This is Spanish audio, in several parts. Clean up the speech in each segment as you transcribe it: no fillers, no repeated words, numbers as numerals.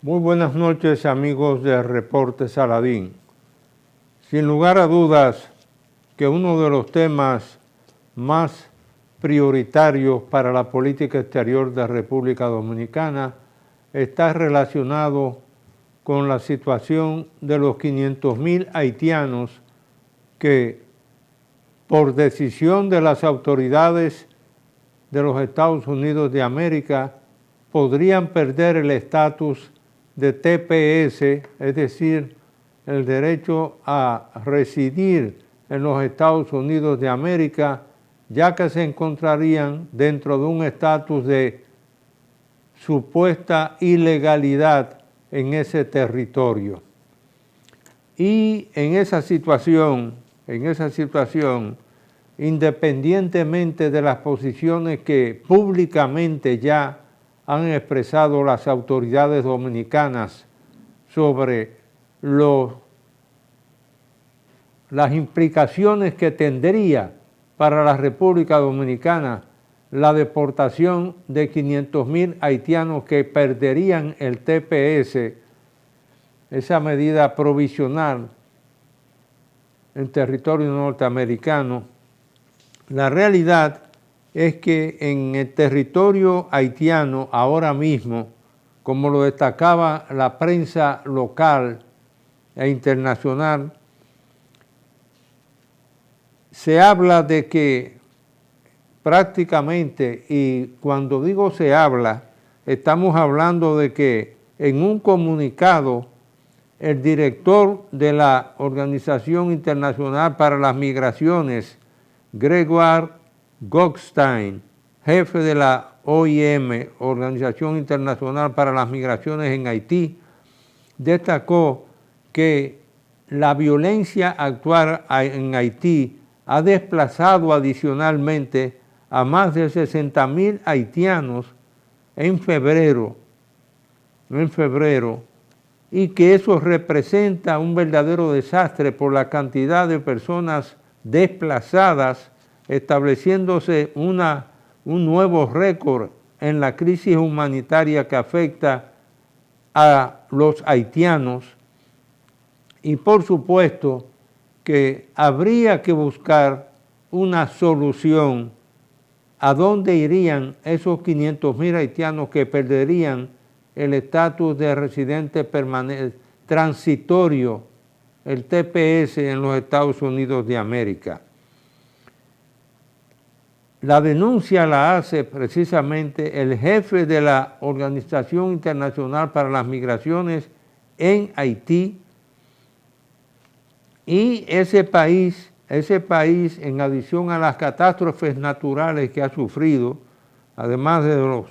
Muy buenas noches, amigos de Reporte Saladín. Sin lugar a dudas que uno de los temas más prioritarios para la política exterior de República Dominicana está relacionado con la situación de los 500,000 haitianos que, por decisión de las autoridades de los Estados Unidos de América, podrían perder el estatus de TPS, es decir, el derecho a residir en los Estados Unidos de América, ya que se encontrarían dentro de un estatus de supuesta ilegalidad en ese territorio. Y en esa situación, independientemente de las posiciones que públicamente ya han expresado las autoridades dominicanas sobre las implicaciones que tendría para la República Dominicana la deportación de 500,000 haitianos que perderían el TPS, esa medida provisional en territorio norteamericano. La realidad es que en el territorio haitiano ahora mismo, como lo destacaba la prensa local e internacional, se habla de que prácticamente, y cuando digo se habla, estamos hablando de que en un comunicado el director de la Organización Internacional para las Migraciones, Gregoire Goldstein, jefe de la OIM, Organización Internacional para las Migraciones en Haití, destacó que la violencia actual en Haití ha desplazado adicionalmente a más de 60,000 haitianos en febrero, y que eso representa un verdadero desastre por la cantidad de personas desplazadas, estableciéndose un nuevo récord en la crisis humanitaria que afecta a los haitianos. Y por supuesto que habría que buscar una solución a dónde irían esos 500,000 haitianos que perderían el estatus de residente permanente transitorio, el TPS en los Estados Unidos de América. La denuncia la hace precisamente el jefe de la Organización Internacional para las Migraciones en Haití, y ese país, en adición a las catástrofes naturales que ha sufrido, además de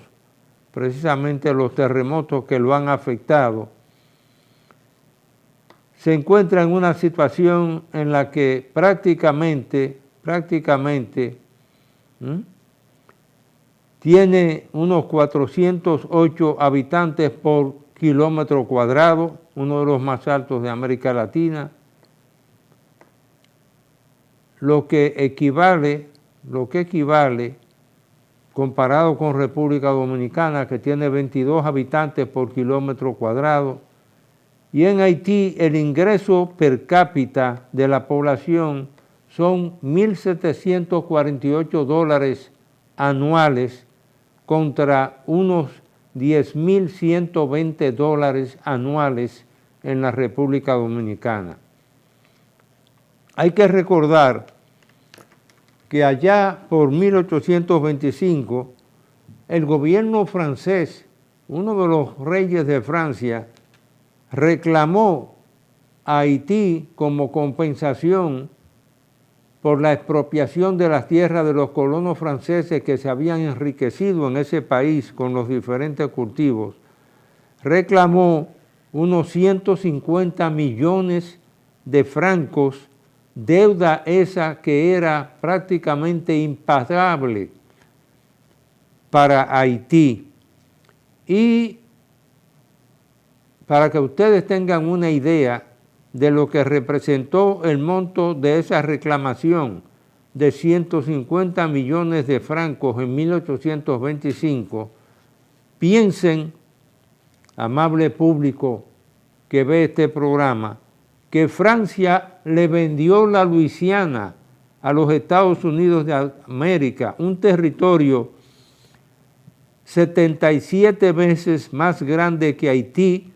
precisamente los terremotos que lo han afectado, se encuentra en una situación en la que prácticamente tiene unos 408 habitantes por kilómetro cuadrado, uno de los más altos de América Latina, lo que equivale, comparado con República Dominicana, que tiene 22 habitantes por kilómetro cuadrado, y en Haití el ingreso per cápita de la población son $1,748 anuales contra unos $10,120 anuales en la República Dominicana. Hay que recordar que allá por 1825, el gobierno francés, uno de los reyes de Francia, reclamó a Haití como compensación por la expropiación de las tierras de los colonos franceses que se habían enriquecido en ese país con los diferentes cultivos. Reclamó unos 150 millones de francos, deuda esa que era prácticamente impagable para Haití. Y para que ustedes tengan una idea de lo que representó el monto de esa reclamación de 150 millones de francos en 1825, piensen amable público que ve este programa, que Francia le vendió la Luisiana a los Estados Unidos de América, un territorio 77 veces más grande que Haití,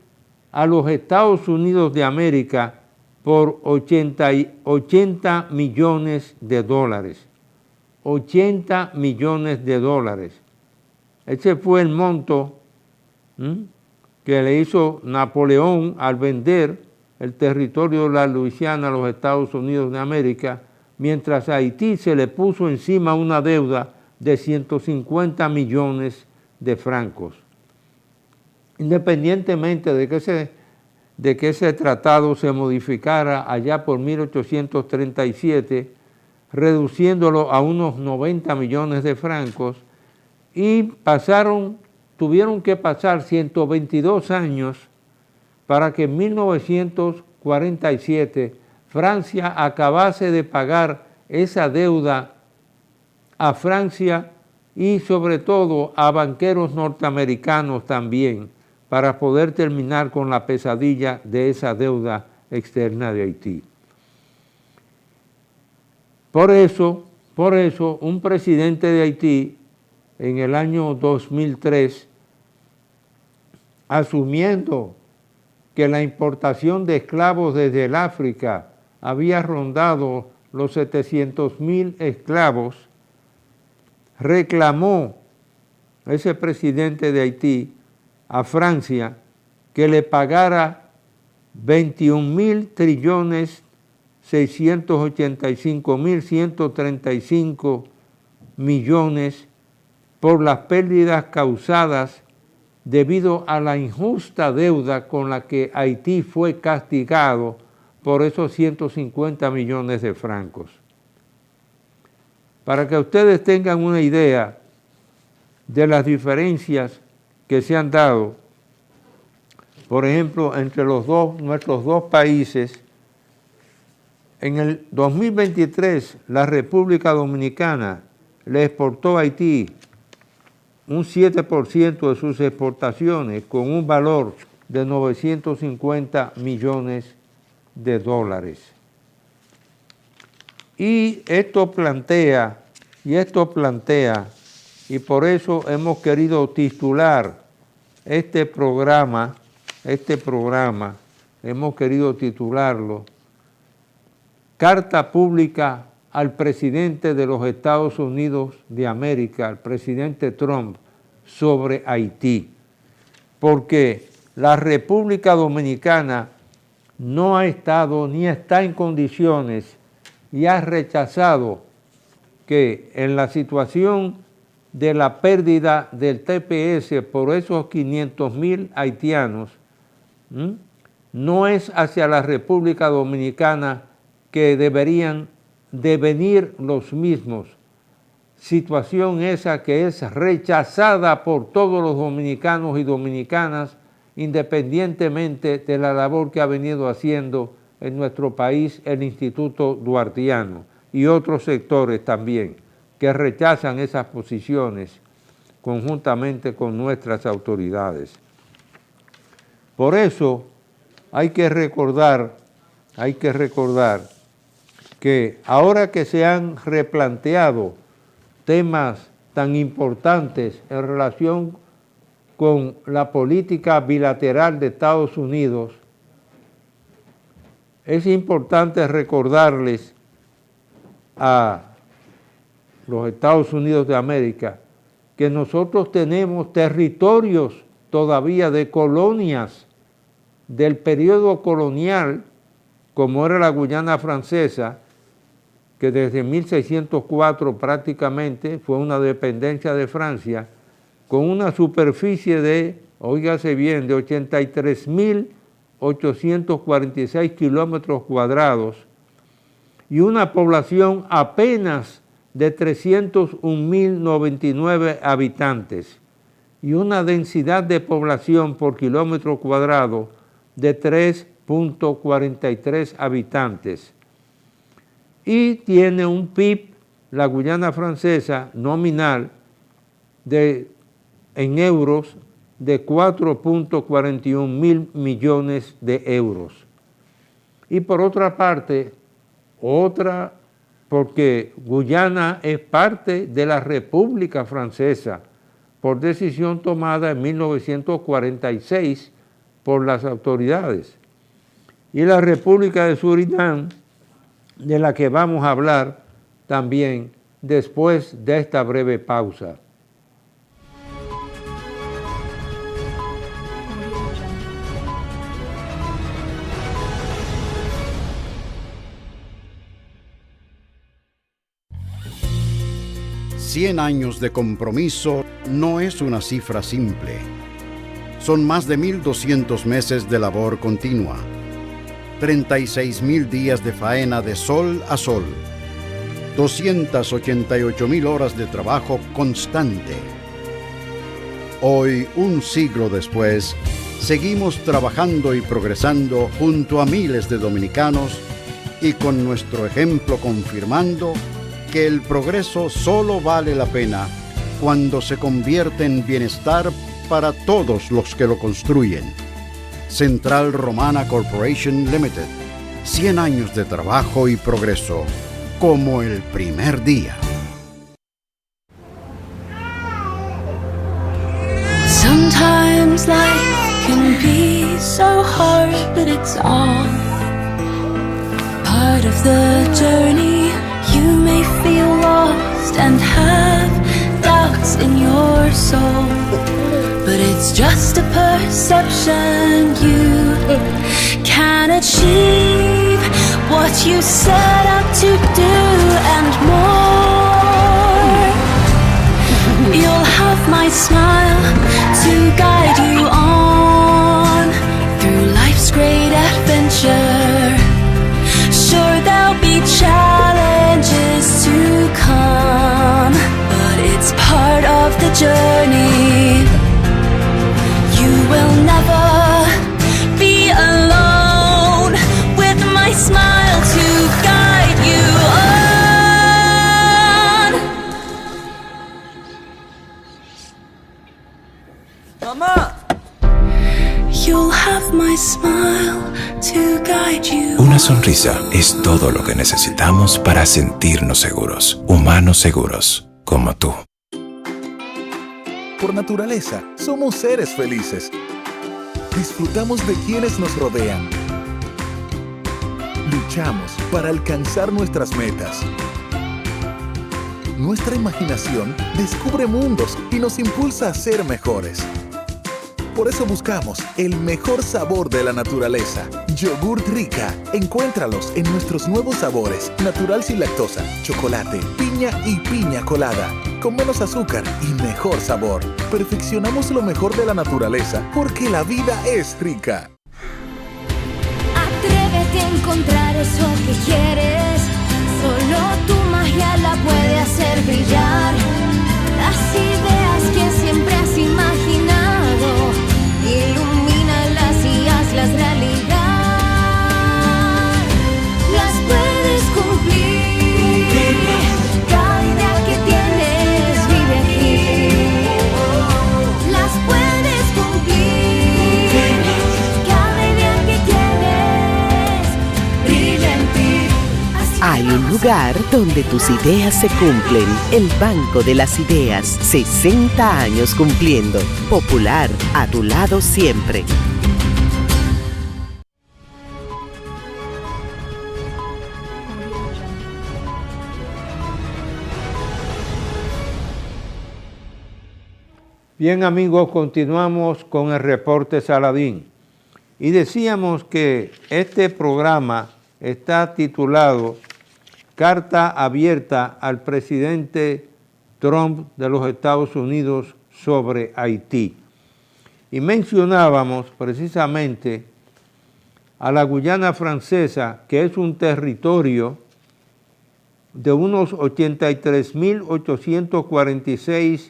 a los Estados Unidos de América por 80 millones de dólares. 80 millones de dólares. Ese fue el monto que le hizo Napoleón al vender el territorio de la Luisiana a los Estados Unidos de América, mientras a Haití se le puso encima una deuda de 150 millones de francos. Independientemente de que ese tratado se modificara allá por 1837, reduciéndolo a unos 90 millones de francos, y tuvieron que pasar 122 años para que en 1947 Francia acabase de pagar esa deuda a Francia y sobre todo a banqueros norteamericanos también, para poder terminar con la pesadilla de esa deuda externa de Haití. Por eso, un presidente de Haití en el año 2003, asumiendo que la importación de esclavos desde el África había rondado los 700,000 esclavos, reclamó ese presidente de Haití a Francia que le pagara 21.685.135 millones por las pérdidas causadas debido a la injusta deuda con la que Haití fue castigado por esos 150 millones de francos. Para que ustedes tengan una idea de las diferencias que se han dado, por ejemplo, entre nuestros dos países, en el 2023 la República Dominicana le exportó a Haití un 7% de sus exportaciones con un valor de 950 millones de dólares. Y esto plantea, y por eso hemos querido titular este programa, hemos querido titularlo Carta Pública al presidente de los Estados Unidos de América, al presidente Trump, sobre Haití, porque la República Dominicana no ha estado ni está en condiciones y ha rechazado que en la situación de la pérdida del TPS por esos 500,000 haitianos, no es hacia la República Dominicana que deberían de venir los mismos. Situación esa que es rechazada por todos los dominicanos y dominicanas, independientemente de la labor que ha venido haciendo en nuestro país el Instituto Duartiano y otros sectores también, que rechazan esas posiciones conjuntamente con nuestras autoridades. Por eso hay que recordar que ahora que se han replanteado temas tan importantes en relación con la política bilateral de Estados Unidos, es importante recordarles a los Estados Unidos de América que nosotros tenemos territorios todavía de colonias del periodo colonial, como era la Guyana Francesa, que desde 1604 prácticamente fue una dependencia de Francia, con una superficie de, óigase bien, de 83.846 kilómetros cuadrados y una población apenas de 301.099 habitantes y una densidad de población por kilómetro cuadrado de 3.43 habitantes. Y tiene un PIB, la Guyana Francesa, nominal, en euros, de 4.41 mil millones de euros. Y por otra parte, porque Guyana es parte de la República Francesa por decisión tomada en 1946 por las autoridades. Y la República de Surinam, de la que vamos a hablar también después de esta breve pausa. «100 años de compromiso no es una cifra simple. Son más de 1.200 meses de labor continua, 36.000 días de faena de sol a sol, 288.000 horas de trabajo constante. Hoy, un siglo después, seguimos trabajando y progresando junto a miles de dominicanos y con nuestro ejemplo confirmando que el progreso solo vale la pena cuando se convierte en bienestar para todos los que lo construyen. Central Romana Corporation Limited. 100 años de trabajo y progreso, como el primer día. Sometimes life can be so hard, but it's all part of the journey. You may feel lost and have doubts in your soul, but it's just a perception. You can achieve what you set out to do and more. You'll have my smile to guide you on through life's great adventure. Sure, there'll be challenges to come, but it's part of the journey. You will never be alone with my smile to guide you on. Mamá! You'll have my smile to guide you. Una sonrisa es todo lo que necesitamos para sentirnos seguros, humanos seguros, como tú. Por naturaleza, somos seres felices. Disfrutamos de quienes nos rodean. Luchamos para alcanzar nuestras metas. Nuestra imaginación descubre mundos y nos impulsa a ser mejores. Por eso buscamos el mejor sabor de la naturaleza. Yogurt Rica. Encuéntralos en nuestros nuevos sabores. Natural sin lactosa, chocolate, piña y piña colada. Con menos azúcar y mejor sabor. Perfeccionamos lo mejor de la naturaleza porque la vida es rica. Atrévete a encontrar eso que quieres. Solo tu magia la puede hacer brillar. Las ideas que siempre has imaginado, ilumínalas y hazlas realidad. Las puedes cumplir. Cada idea que tienes vive aquí. Las puedes cumplir. Cada idea que tienes brilla en ti. Hay un lugar donde tus ideas se cumplen. El Banco de las Ideas. 60 años cumpliendo. Popular, a tu lado siempre. Bien amigos, continuamos con el reporte Saladín. Y decíamos que este programa está titulado Carta abierta al presidente Trump de los Estados Unidos sobre Haití. Y mencionábamos precisamente a la Guyana Francesa, que es un territorio de unos 83.846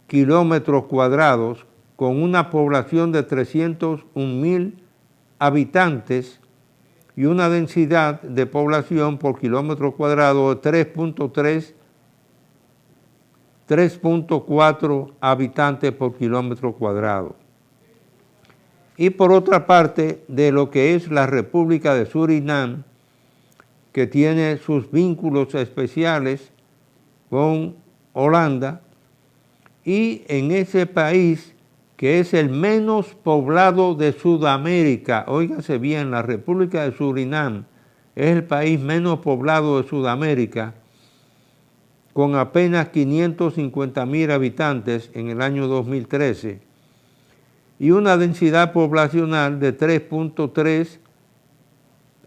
kilómetros cuadrados, con una población de 301.000 habitantes y una densidad de población por kilómetro cuadrado de 3.3 3.4 habitantes por kilómetro cuadrado. Y por otra parte, de lo que es la República de Surinam, que tiene sus vínculos especiales con Holanda, y en ese país, que es el menos poblado de Sudamérica, óigase bien, la República de Surinam es el país menos poblado de Sudamérica, con apenas 550.000 habitantes en el año 2013, y una densidad poblacional de 3.3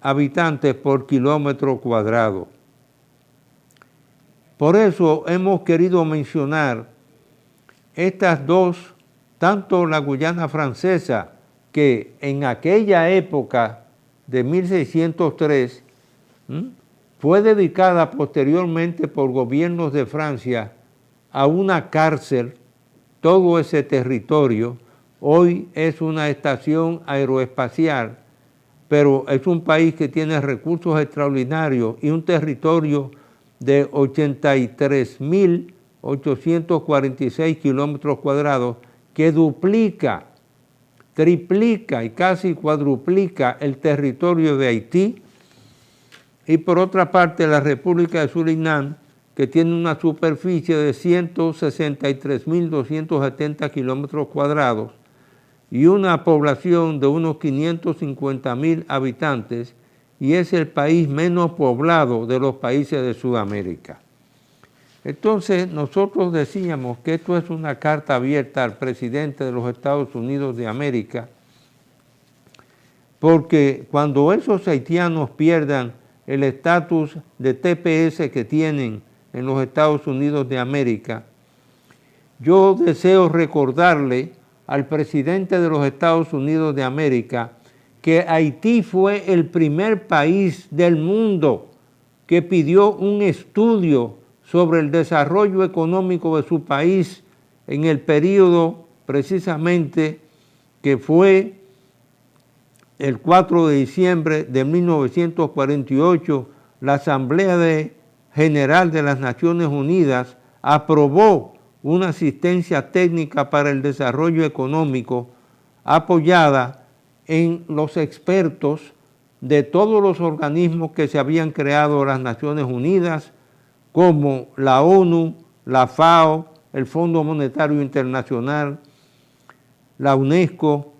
habitantes por kilómetro cuadrado. Por eso hemos querido mencionar estas dos, tanto la Guyana Francesa, que en aquella época de 1603 fue dedicada posteriormente por gobiernos de Francia a una cárcel, todo ese territorio. Hoy es una estación aeroespacial, pero es un país que tiene recursos extraordinarios y un territorio de 83.846 kilómetros cuadrados que duplica, triplica y casi cuadruplica el territorio de Haití. Y por otra parte, la República de Surinam, que tiene una superficie de 163.270 kilómetros cuadrados y una población de unos 550.000 habitantes, y es el país menos poblado de los países de Sudamérica. Entonces, nosotros decíamos que esto es una carta abierta al presidente de los Estados Unidos de América, porque cuando esos haitianos pierdan el estatus de TPS que tienen en los Estados Unidos de América, yo deseo recordarle al presidente de los Estados Unidos de América que Haití fue el primer país del mundo que pidió un estudio sobre el desarrollo económico de su país en el periodo precisamente que fue el 4 de diciembre de 1948, la Asamblea General de las Naciones Unidas aprobó una asistencia técnica para el desarrollo económico apoyada en los expertos de todos los organismos que se habían creado las Naciones Unidas, como la ONU, la FAO, el Fondo Monetario Internacional, la UNESCO,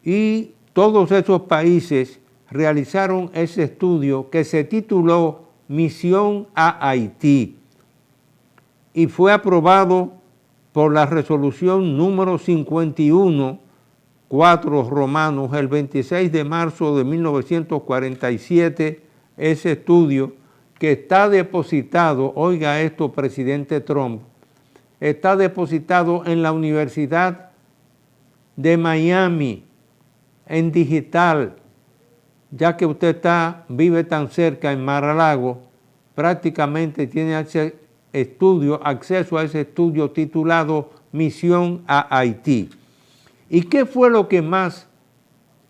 y todos esos países realizaron ese estudio que se tituló Misión a Haití y fue aprobado por la resolución número 51, 4 romanos, el 26 de marzo de 1947, ese estudio que está depositado, oiga esto, presidente Trump, está depositado en la Universidad de Miami, en digital, ya que usted vive tan cerca en Mar-a-Lago, prácticamente tiene acceso a ese estudio titulado Misión a Haití. ¿Y qué fue lo que más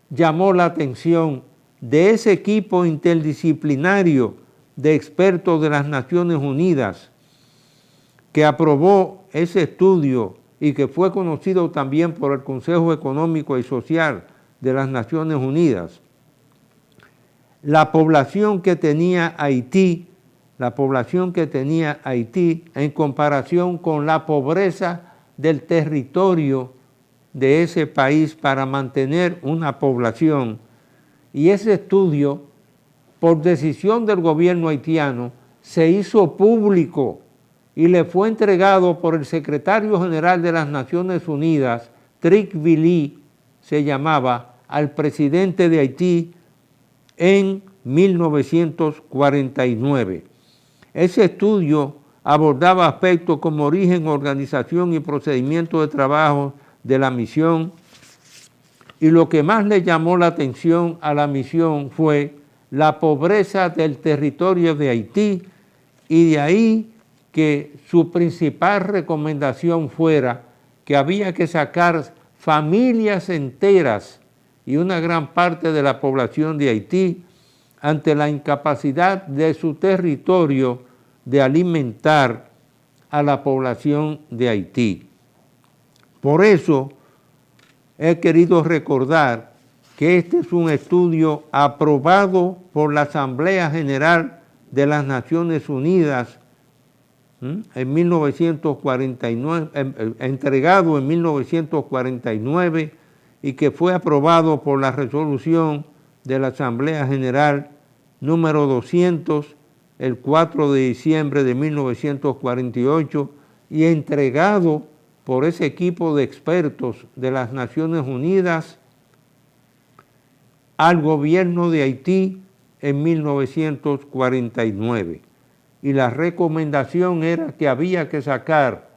llamó la atención de ese equipo interdisciplinario de expertos de las Naciones Unidas que aprobó ese estudio y que fue conocido también por el Consejo Económico y Social de las Naciones Unidas? La población que tenía Haití en comparación con la pobreza del territorio de ese país para mantener una población. Y ese estudio, por decisión del gobierno haitiano, se hizo público y le fue entregado por el secretario general de las Naciones Unidas, Tocqueville, se llamaba, al presidente de Haití en 1949. Ese estudio abordaba aspectos como origen, organización y procedimiento de trabajo de la misión, y lo que más le llamó la atención a la misión fue la pobreza del territorio de Haití, y de ahí que su principal recomendación fuera que había que sacar familias enteras y una gran parte de la población de Haití ante la incapacidad de su territorio de alimentar a la población de Haití. Por eso he querido recordar que este es un estudio aprobado por la Asamblea General de las Naciones Unidas en 1949, entregado en 1949 y que fue aprobado por la resolución de la Asamblea General número 200 el 4 de diciembre de 1948 y entregado por ese equipo de expertos de las Naciones Unidas al gobierno de Haití en 1949. Y la recomendación era que había que sacar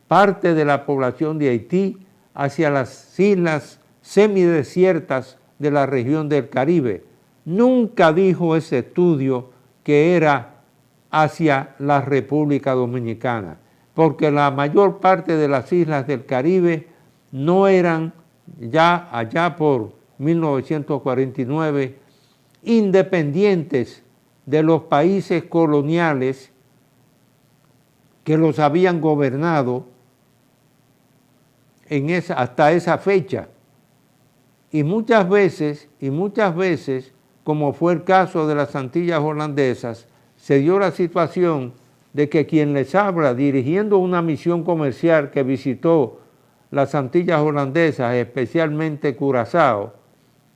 parte de la población de Haití hacia las islas semidesiertas de la región del Caribe. Nunca dijo ese estudio que era hacia la República Dominicana, porque la mayor parte de las islas del Caribe no eran ya allá por 1949 independientes de los países coloniales que los habían gobernado hasta esa fecha. Y muchas veces, como fue el caso de las Antillas holandesas, se dio la situación de que quien les habla, dirigiendo una misión comercial que visitó las Antillas holandesas, especialmente Curazao,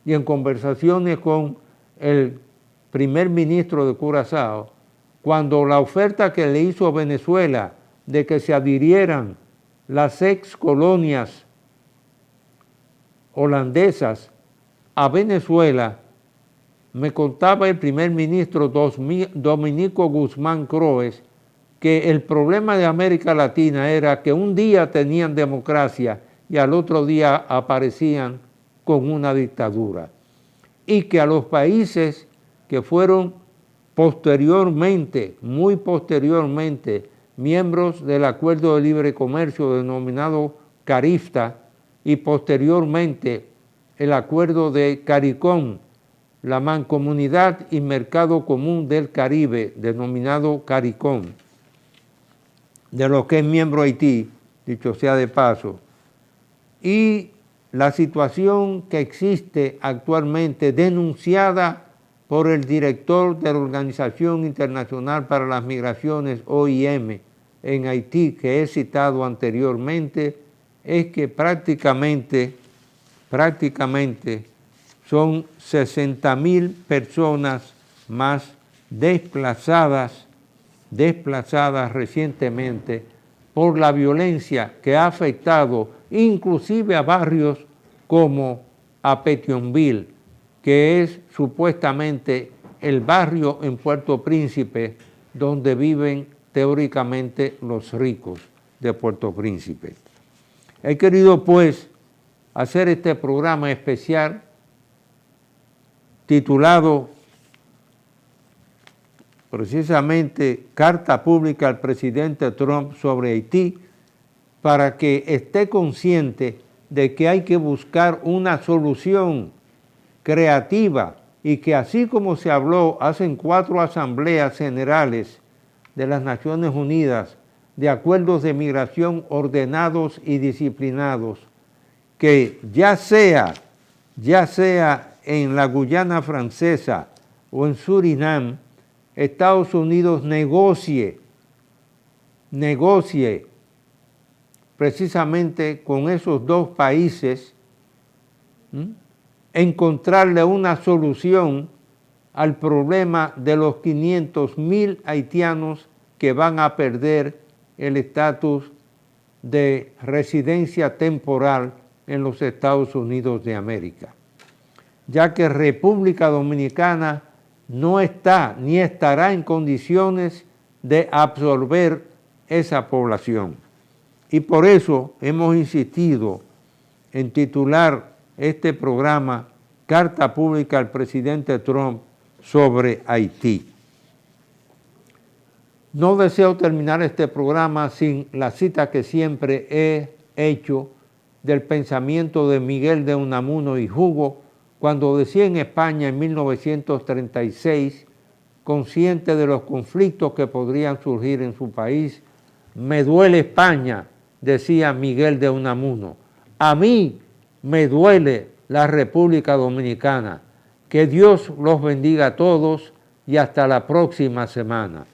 y en conversaciones con el primer ministro de Curazao, cuando la oferta que le hizo Venezuela de que se adhirieran las ex colonias holandesas a Venezuela, me contaba el primer ministro Dominico Guzmán Croes que el problema de América Latina era que un día tenían democracia y al otro día aparecían con una dictadura, y que a los países que fueron posteriormente, muy posteriormente, miembros del Acuerdo de Libre Comercio denominado CARIFTA y posteriormente el Acuerdo de CARICOM, la Mancomunidad y Mercado Común del Caribe, denominado CARICOM, de los que es miembro Haití, dicho sea de paso, y la situación que existe actualmente denunciada por el director de la Organización Internacional para las Migraciones, OIM, en Haití, que he citado anteriormente, es que prácticamente son 60.000 personas más desplazadas recientemente por la violencia que ha afectado inclusive a barrios como a Petionville, que es supuestamente el barrio en Puerto Príncipe donde viven teóricamente los ricos de Puerto Príncipe. He querido pues hacer este programa especial titulado precisamente Carta Pública al presidente Trump sobre Haití, para que esté consciente de que hay que buscar una solución creativa y que así como se habló hace 4 asambleas generales de las Naciones Unidas de acuerdos de migración ordenados y disciplinados, que ya sea en la Guyana Francesa o en Surinam, Estados Unidos negocie precisamente con esos dos países, encontrarle una solución al problema de los 500.000 haitianos que van a perder el estatus de residencia temporal en los Estados Unidos de América, ya que República Dominicana no está ni estará en condiciones de absorber esa población. Y por eso hemos insistido en titular este programa Carta Pública al presidente Trump sobre Haití. No deseo terminar este programa sin la cita que siempre he hecho del pensamiento de Miguel de Unamuno y Hugo, cuando decía en España en 1936, consciente de los conflictos que podrían surgir en su país, me duele España, decía Miguel de Unamuno. A mí me duele la República Dominicana. Que Dios los bendiga a todos y hasta la próxima semana.